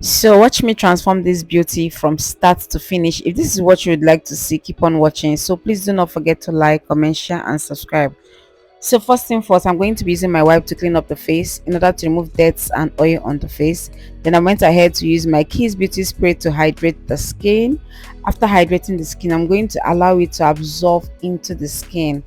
So watch me transform this beauty from start to finish. If this is what you would like to see, keep on watching. So please do not forget to like, comment, share and subscribe. So first thing first, I'm going to be using my wipe to clean up the face in order to remove dirt and oil on the face. Then I went ahead to use my Kiss Beauty Spray to hydrate the skin. After hydrating the skin, I'm going to allow it to absorb into the skin.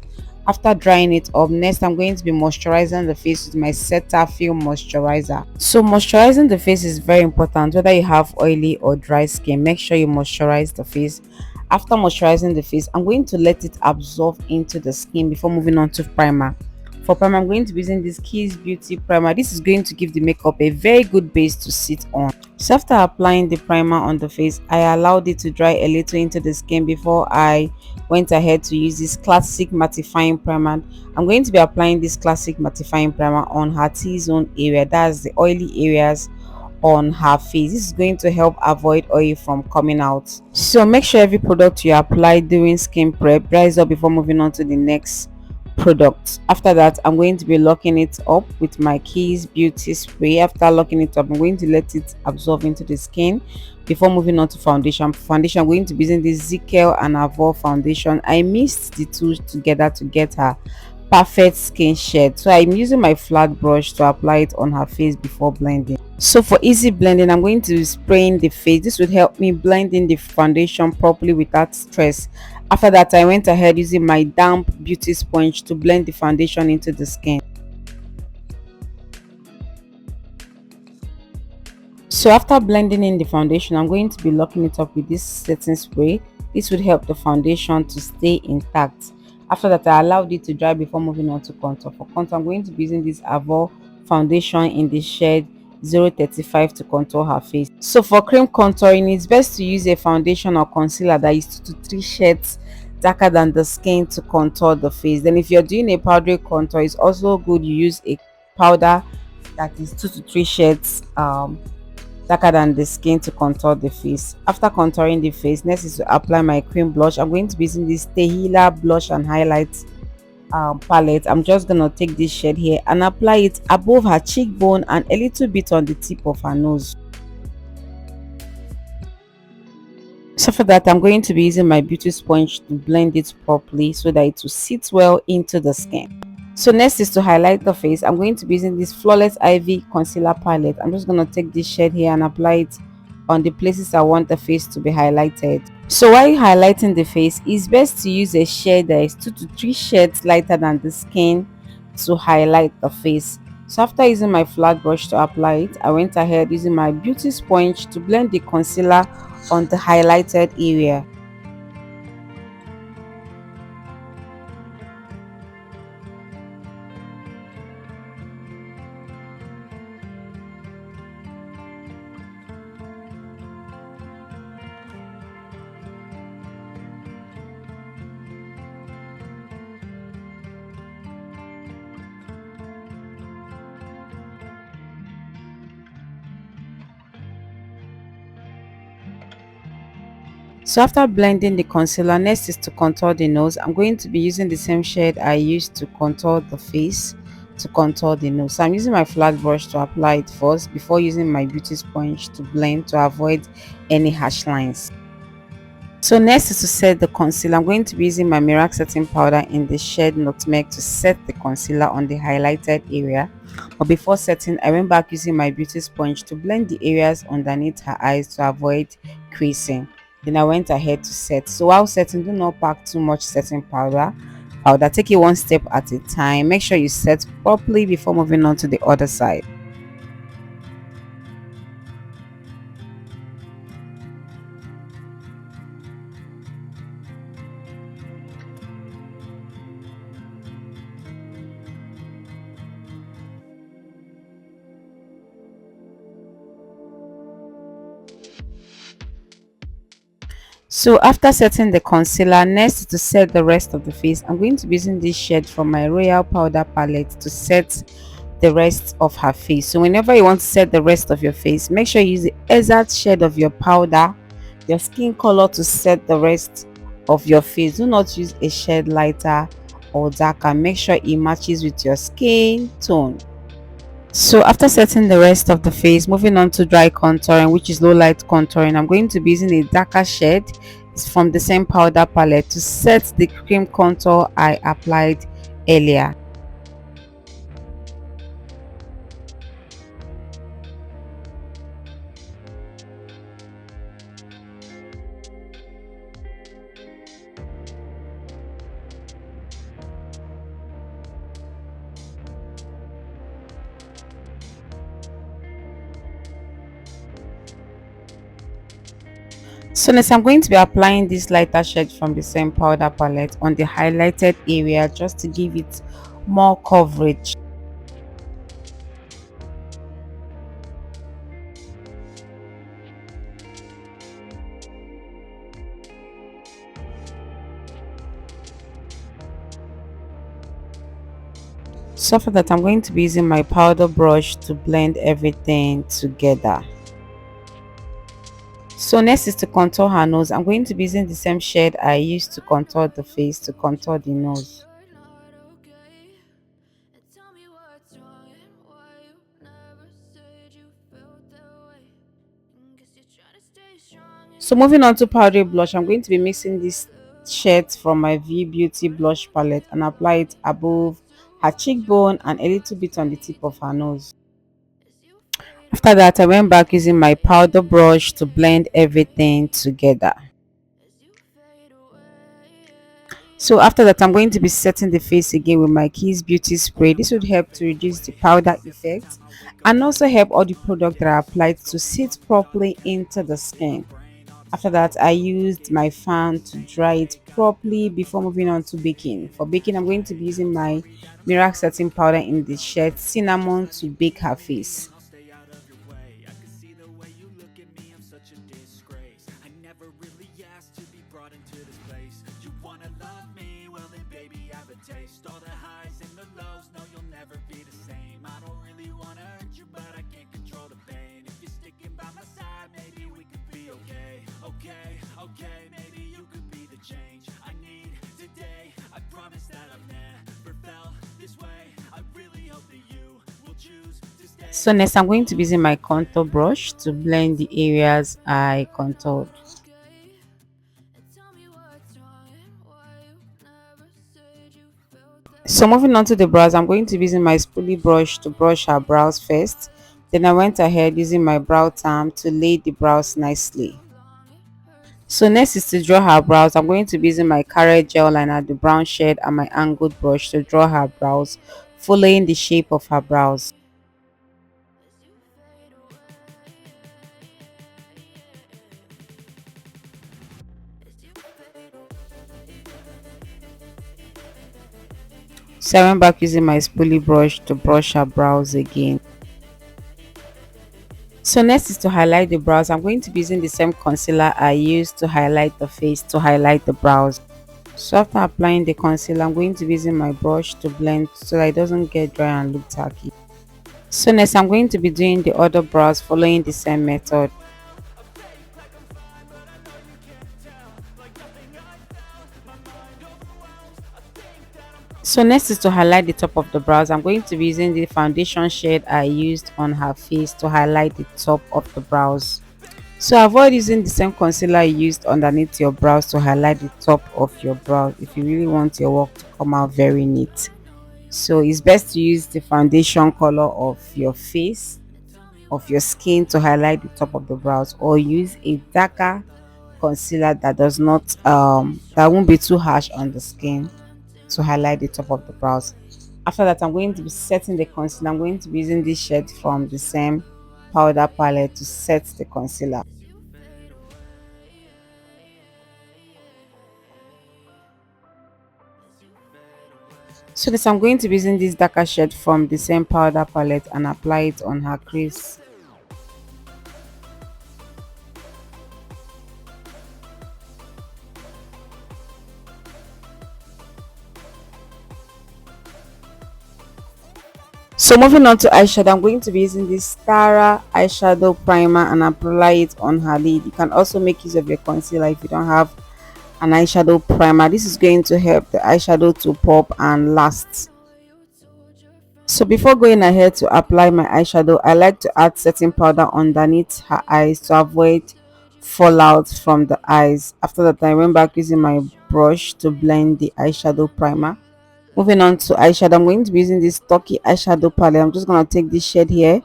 After drying it up, next I'm going to be moisturizing the face with my Cetaphil moisturizer. So moisturizing the face is very important whether you have oily or dry skin. Make sure you moisturize the face. After moisturizing the face, I'm going to let it absorb into the skin before moving on to primer. For primer, I'm going to be using this Kiss Beauty primer. This is going to give the makeup a very good base to sit on. So after applying the primer on the face, I allowed it to dry a little into the skin before I went ahead to use this classic mattifying primer. I'm going to be applying this classic mattifying primer on her T-zone area, that's the oily areas on her face. This is going to help avoid oil from coming out. So make sure every product you apply during skin prep dries up before moving on to the next product. After that, I'm going to be locking it up with my Kiss Beauty Spray. After locking it up, I'm going to let it absorb into the skin before moving on to foundation. I'm going to be using this Zikel and Avour foundation. I mixed the two together to get her perfect skin shade, so I'm using my flat brush to apply it on her face before blending. So for easy blending, I'm going to be spraying the face. This would help me blend in the foundation properly without stress. After that, I went ahead using my damp beauty sponge to blend the foundation into the skin. So after blending in the foundation, I'm going to be locking it up with this setting spray. This would help the foundation to stay intact. After that, I allowed it to dry before moving on to contour. For contour, I'm going to be using this Avour foundation in the shade 035 to contour her face. So for cream contouring, it's best to use a foundation or concealer that is 2 to 3 shades darker than the skin to contour the face. Then if you're doing a powdery contour, it's also good you use a powder that is 2 to 3 shades darker than the skin to contour the face. After contouring the face, next is to apply my cream blush. I'm going to be using this Tehila blush and highlight palette. I'm just gonna take this shade here and apply it above her cheekbone and a little bit on the tip of her nose. So for that, I'm going to be using my beauty sponge to blend it properly so that it will sit well into the skin. So next is to highlight the face. I'm going to be using this Flawless Ivy concealer palette. I'm just going to take this shade here and apply it on the places I want the face to be highlighted. So while highlighting the face, it's best to use a shade that is 2 to 3 shades lighter than the skin to highlight the face. So after using my flat brush to apply it, I went ahead using my beauty sponge to blend the concealer on the highlighted area. So after blending the concealer, next is to contour the nose. I'm going to be using the same shade I used to contour the face to contour the nose. So I'm using my flat brush to apply it first before using my beauty sponge to blend to avoid any harsh lines. So next is to set the concealer. I'm going to be using my Merak setting powder in the shade Nutmeg to set the concealer on the highlighted area. But before setting, I went back using my beauty sponge to blend the areas underneath her eyes to avoid creasing. Then I went ahead to set. So while setting, do not pack too much setting powder. Take it one step at a time. Make sure you set properly before moving on to the other side. So after setting the concealer, next is to set the rest of the face. I'm going to be using this shade from my Royal Powder palette to set the rest of her face. So whenever you want to set the rest of your face, make sure you use the exact shade of your powder, your skin color, to set the rest of your face. Do not use a shade lighter or darker. Make sure it matches with your skin tone. So after setting the rest of the face, moving on to dry contouring, which is low light contouring, I'm going to be using a darker shade. It's from the same powder palette to set the cream contour I applied earlier. So next I'm going to be applying this lighter shade from the same powder palette on the highlighted area just to give it more coverage. So for that I'm going to be using my powder brush to blend everything together. So next is to contour her nose. I'm going to be using the same shade I used to contour the face to contour the nose. So moving on to powder blush, I'm going to be mixing this shade from my V Beauty blush palette and apply it above her cheekbone and a little bit on the tip of her nose. After that, I went back using my powder brush to blend everything together. So after that, I'm going to be setting the face again with my Kiss Beauty Spray. This would help to reduce the powder effect and also help all the product that I applied to sit properly into the skin. After that, I used my fan to dry it properly before moving on to baking. For baking, I'm going to be using my Merak setting powder in the shade Cinnamon to bake her face. So next I'm going to be using my contour brush to blend the areas I contoured. So moving on to the brows, I'm going to be using my spoolie brush to brush her brows first. Then I went ahead using my brow charm to lay the brows nicely. So next is to draw her brows. I'm going to be using my carrot gel liner, the brown shade, and my angled brush to draw her brows, following the shape of her brows. So I went back using my spoolie brush to brush her brows again. So next is to highlight the brows. I'm going to be using the same concealer I used to highlight the face to highlight the brows. So after applying the concealer, I'm going to be using my brush to blend so that it doesn't get dry and look tacky. So next I'm going to be doing the other brows following the same method. So next is to highlight the top of the brows. I'm going to be using the foundation shade I used on her face to highlight the top of the brows. So avoid using the same concealer you used underneath your brows to highlight the top of your brows if you really want your work to come out very neat. So it's best to use the foundation color of your face, of your skin, to highlight the top of the brows, or use a darker concealer that does not that won't be too harsh on the skin to highlight the top of the brows. After that, I'm going to be setting the concealer. I'm going to be using this shade from the same powder palette to set the concealer. So this, I'm going to be using this darker shade from the same powder palette and apply it on her crease. So moving on to eyeshadow, I'm going to be using this Stara eyeshadow primer and apply it on her lid. You can also make use of your concealer if you don't have an eyeshadow primer. This is going to help the eyeshadow to pop and last. So before going ahead to apply my eyeshadow, I like to add setting powder underneath her eyes to avoid fallout from the eyes. After that, I went back using my brush to blend the eyeshadow primer. Moving on to eyeshadow, I'm going to be using this Turkey eyeshadow palette. I'm just going to take this shade here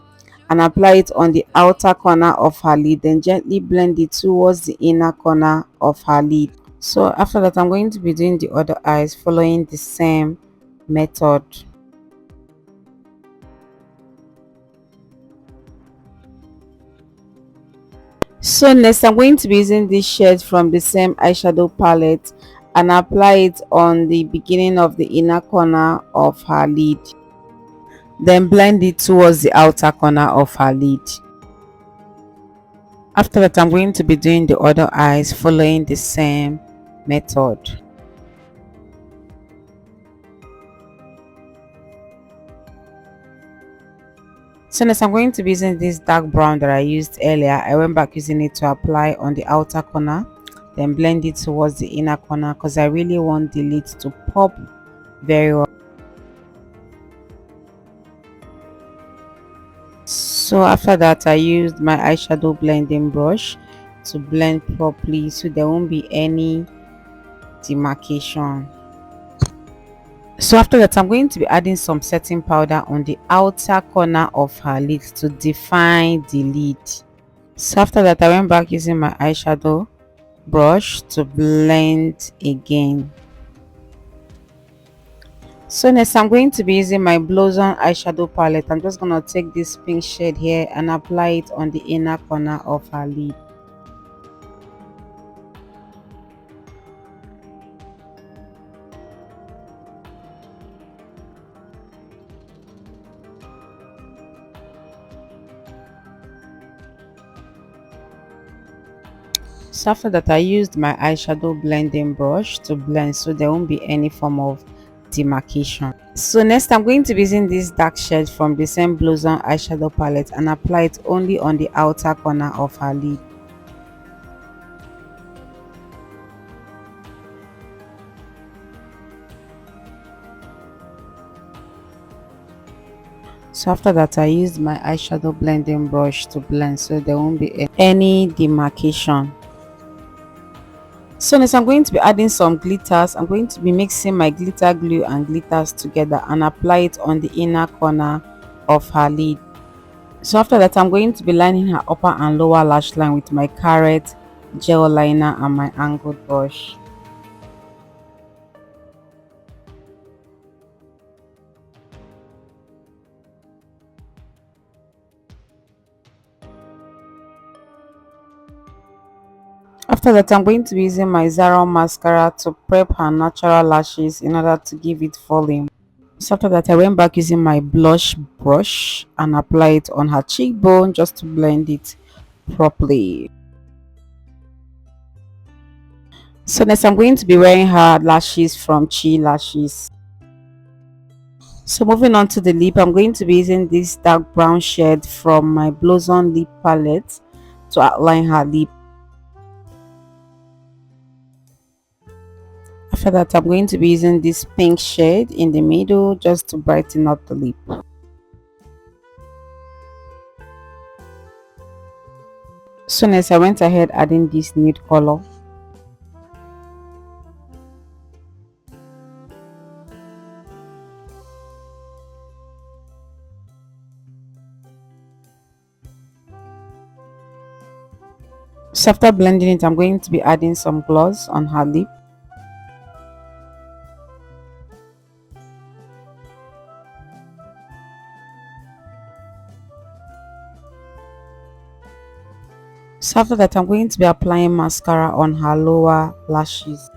and apply it on the outer corner of her lid, then gently blend it towards the inner corner of her lid. So after that, I'm going to be doing the other eyes following the same method. So next, I'm going to be using this shade from the same eyeshadow palette and apply it on the beginning of the inner corner of her lid, then blend it towards the outer corner of her lid. After that, I'm going to be doing the other eyes following the same method. So next, I'm going to be using this dark brown that I used earlier. I went back using it to apply on the outer corner, then blend it towards the inner corner because I really want the lid to pop very well. So after that, I used my eyeshadow blending brush to blend properly so there won't be any demarcation. So after that, I'm going to be adding some setting powder on the outer corner of her lid to define the lid. So after that, I went back using my eyeshadow brush to blend again. So next, I'm going to be using my Blossom eyeshadow palette. I'm just going to take this pink shade here and apply it on the inner corner of her lid. So after that, I used my eyeshadow blending brush to blend so there won't be any form of demarcation. So next, I'm going to be using this dark shade from the same Blossom eyeshadow palette and apply it only on the outer corner of her lid. So after that, I used my eyeshadow blending brush to blend so there won't be any demarcation. So next, I'm going to be adding some glitters. I'm going to be mixing my glitter glue and glitters together and apply it on the inner corner of her lid. So after that, I'm going to be lining her upper and lower lash line with my Karite gel liner and my angled brush. After that, I'm going to be using my Zaron mascara to prep her natural lashes in order to give it volume. So after that, I went back using my blush brush and apply it on her cheekbone just to blend it properly. So next, I'm going to be wearing her lashes from Chi Lashes. So moving on to the lip, I'm going to be using this dark brown shade from my Blossom lip palette to outline her lip. After that, I'm going to be using this pink shade in the middle just to brighten up the lip. So next, I went ahead adding this nude color. So after blending it, I'm going to be adding some gloss on her lip. So after that, I'm going to be applying mascara on her lower lashes.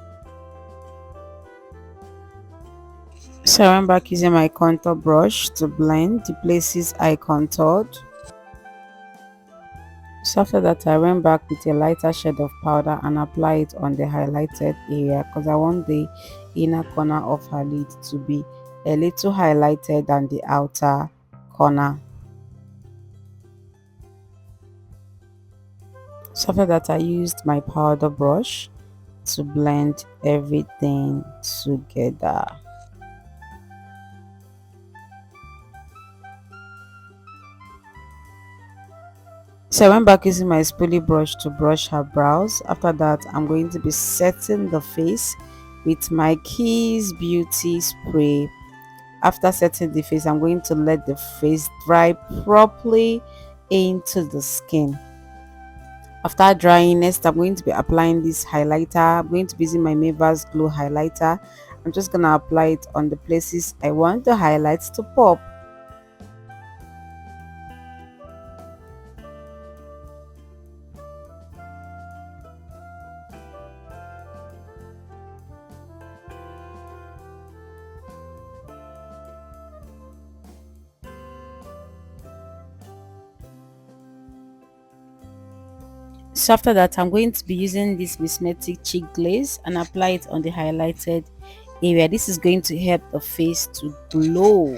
So I went back using my contour brush to blend the places I contoured. So after that, I went back with a lighter shade of powder and apply it on the highlighted area because I want the inner corner of her lid to be a little highlighted than the outer corner. So after that, I used my powder brush to blend everything together. So I went back using my spoolie brush to brush her brows. After that, I'm going to be setting the face with my Keys Beauty Spray. After setting the face, I'm going to let the face dry properly into the skin. After drying, next I'm going to be applying this highlighter. I'm going to be using my Maybelline Glow highlighter. I'm just going to apply it on the places I want the highlights to pop. So after that, I'm going to be using this Mismetic cheek glaze and apply it on the highlighted area. This is going to help the face to glow.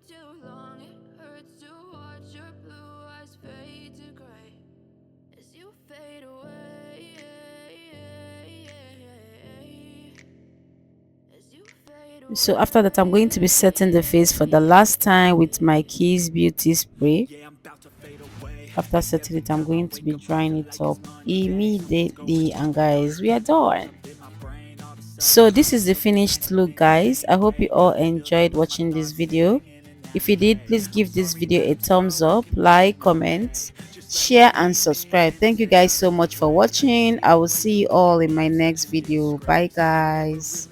Too long, it hurts to watch your blue eyes fade to gray as you fade away. So after that, I'm going to be setting the face for the last time with my Keys Beauty Spray. After setting it, I'm going to be drying it up immediately, and guys, we are done. So this is the finished look, guys. I hope you all enjoyed watching this video. If you did, please give this video a thumbs up, like, comment, share and subscribe. Thank you guys so much for watching. I will see you all in my next video. Bye guys.